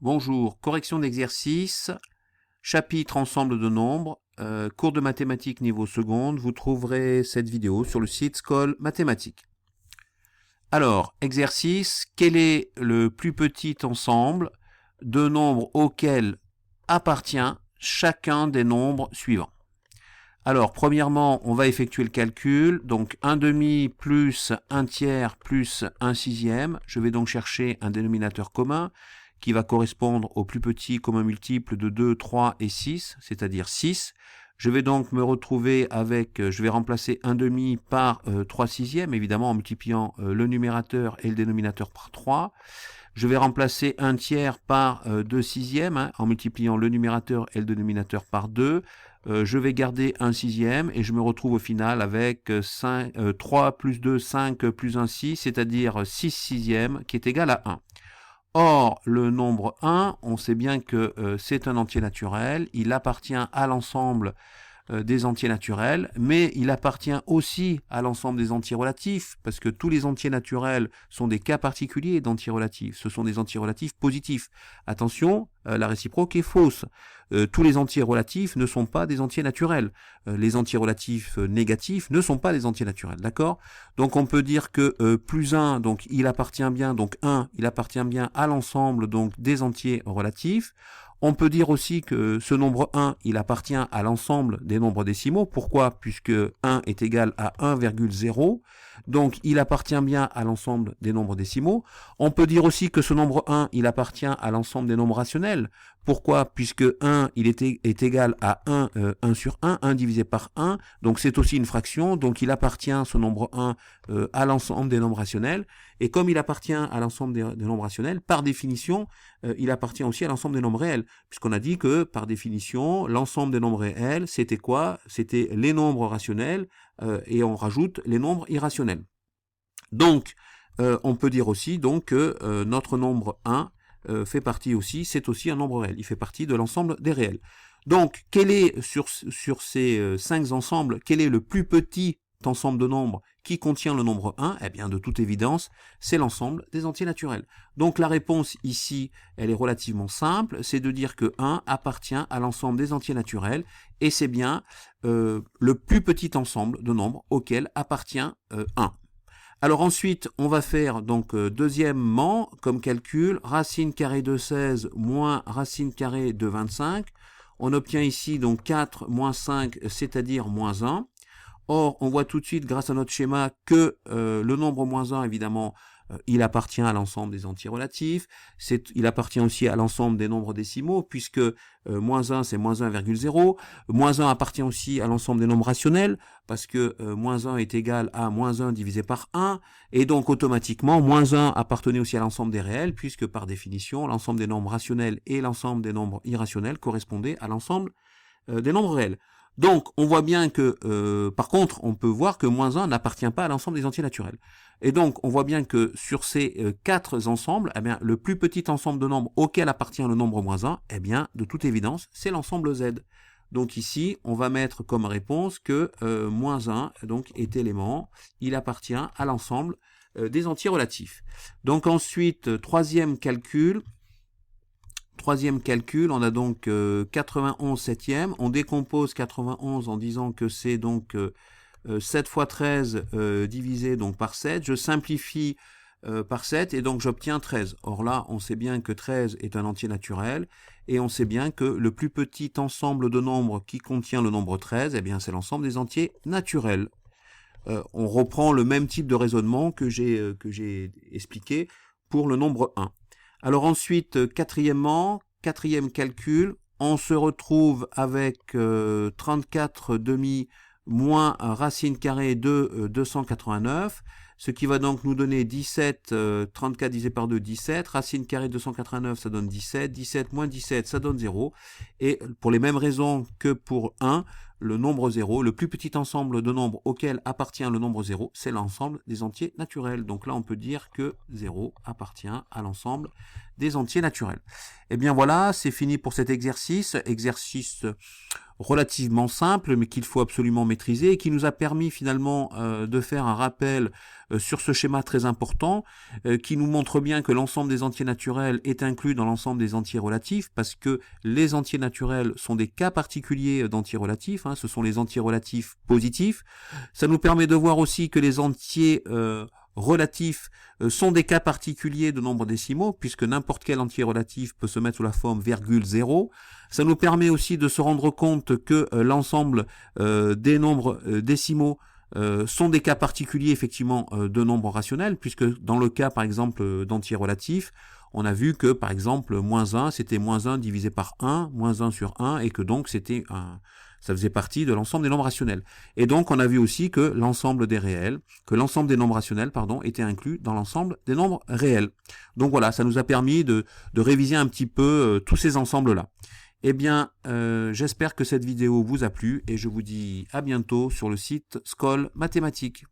Bonjour, correction d'exercice, chapitre ensemble de nombres, cours de mathématiques niveau seconde, vous trouverez cette vidéo sur le site Scol Mathématiques. Alors, exercice, quel est le plus petit ensemble de nombres auquel appartient chacun des nombres suivants? Alors, premièrement, on va effectuer le calcul, donc 1 demi plus 1 tiers plus 1 sixième, je vais donc chercher un dénominateur commun, qui va correspondre au plus petit commun multiple de 2, 3 et 6, c'est-à-dire 6. Je vais donc me retrouver avec, je vais remplacer 1 demi par 3 sixièmes, évidemment en multipliant le numérateur et le dénominateur par 3. Je vais remplacer 1 tiers par 2 sixièmes, en multipliant le numérateur et le dénominateur par 2. Je vais garder 1 sixième et je me retrouve au final avec 3 plus 2, 5 plus 1, 6, c'est-à-dire 6 sixièmes qui est égal à 1. Or, le nombre 1, on sait bien que c'est un entier naturel, il appartient à l'ensemble des entiers naturels, mais il appartient aussi à l'ensemble des entiers relatifs, parce que tous les entiers naturels sont des cas particuliers d'entiers relatifs, ce sont des entiers relatifs positifs. Attention, la réciproque est fausse. Tous les entiers relatifs ne sont pas des entiers naturels. Les entiers relatifs négatifs ne sont pas des entiers naturels, d'accord? Donc on peut dire que plus 1, donc il appartient bien, donc 1, il appartient bien à l'ensemble donc des entiers relatifs. On peut dire aussi que ce nombre 1, il appartient à l'ensemble des nombres décimaux. Pourquoi? Puisque 1 est égal à 1,0. Donc, il appartient bien à l'ensemble des nombres décimaux. On peut dire aussi que ce nombre 1, il appartient à l'ensemble des nombres rationnels. Pourquoi? Puisque 1, il est égal à 1 sur 1 divisé par 1. Donc, c'est aussi une fraction. Donc, il appartient, ce nombre 1, à l'ensemble des nombres rationnels. Et comme il appartient à l'ensemble des nombres rationnels, par définition, il appartient aussi à l'ensemble des nombres réels. Puisqu'on a dit que, par définition, l'ensemble des nombres réels, c'était quoi? C'était les nombres rationnels, et on rajoute les nombres irrationnels. Donc, on peut dire aussi donc que notre nombre 1 fait partie aussi, c'est aussi un nombre réel. Il fait partie de l'ensemble des réels. Donc, quel est, sur ces 5 ensembles, quel est le plus petit ensemble de nombres qui contient le nombre 1? Eh bien, de toute évidence, c'est l'ensemble des entiers naturels. Donc, la réponse ici, elle est relativement simple, c'est de dire que 1 appartient à l'ensemble des entiers naturels, et c'est bien le plus petit ensemble de nombres auquel appartient 1. Alors ensuite, on va faire donc deuxièmement, comme calcul, racine carrée de 16 moins racine carrée de 25. On obtient ici donc 4 moins 5, c'est-à-dire moins 1. Or, on voit tout de suite, grâce à notre schéma, que le nombre moins 1, évidemment, il appartient à l'ensemble des entiers relatifs. Il appartient aussi à l'ensemble des nombres décimaux, puisque moins 1, c'est moins 1,0. Moins 1 appartient aussi à l'ensemble des nombres rationnels, parce que moins 1 est égal à moins 1 divisé par 1. Et donc, automatiquement, moins 1 appartenait aussi à l'ensemble des réels, puisque par définition, l'ensemble des nombres rationnels et l'ensemble des nombres irrationnels correspondaient à l'ensemble des nombres réels. Donc, on voit bien que, par contre, on peut voir que moins 1 n'appartient pas à l'ensemble des entiers naturels. Et donc, on voit bien que sur ces 4 ensembles, eh bien, le plus petit ensemble de nombres auquel appartient le nombre moins 1, eh bien, de toute évidence, c'est l'ensemble Z. Donc ici, on va mettre comme réponse que moins 1 donc, est élément, il appartient à l'ensemble des entiers relatifs. Donc ensuite, troisième calcul, on a donc 91 septièmes. On décompose 91 en disant que c'est donc 7 fois 13 divisé donc par 7. Je simplifie par 7 et donc j'obtiens 13. Or là, on sait bien que 13 est un entier naturel et on sait bien que le plus petit ensemble de nombres qui contient le nombre 13, eh bien c'est l'ensemble des entiers naturels. On reprend le même type de raisonnement que j'ai expliqué pour le nombre 1. Alors ensuite, quatrième calcul, on se retrouve avec 34 demi moins racine carrée de 289, ce qui va donc nous donner 17, 34 divisé par 2, 17, racine carrée de 289, ça donne 17, 17 moins 17, ça donne 0, et pour les mêmes raisons que pour 1, le nombre 0, le plus petit ensemble de nombres auquel appartient le nombre 0, c'est l'ensemble des entiers naturels. Donc là, on peut dire que 0 appartient à l'ensemble des entiers naturels. Et bien voilà, c'est fini pour cet exercice relativement simple, mais qu'il faut absolument maîtriser, et qui nous a permis finalement de faire un rappel sur ce schéma très important, qui nous montre bien que l'ensemble des entiers naturels est inclus dans l'ensemble des entiers relatifs, parce que les entiers naturels sont des cas particuliers d'entiers relatifs, ce sont les entiers relatifs positifs. Ça nous permet de voir aussi que les entiers relatifs sont des cas particuliers de nombres décimaux, puisque n'importe quel entier relatif peut se mettre sous la forme virgule 0. Ça nous permet aussi de se rendre compte que l'ensemble des nombres décimaux sont des cas particuliers effectivement de nombres rationnels, puisque dans le cas par exemple d'entiers relatifs, on a vu que par exemple moins 1 c'était moins 1 divisé par 1, moins 1 sur 1, et que donc c'était ça faisait partie de l'ensemble des nombres rationnels. Et donc on a vu aussi que l'ensemble des réels, que l'ensemble des nombres rationnels, était inclus dans l'ensemble des nombres réels. Donc voilà, ça nous a permis de réviser un petit peu tous ces ensembles-là. Eh bien, j'espère que cette vidéo vous a plu et je vous dis à bientôt sur le site Scol Mathématiques.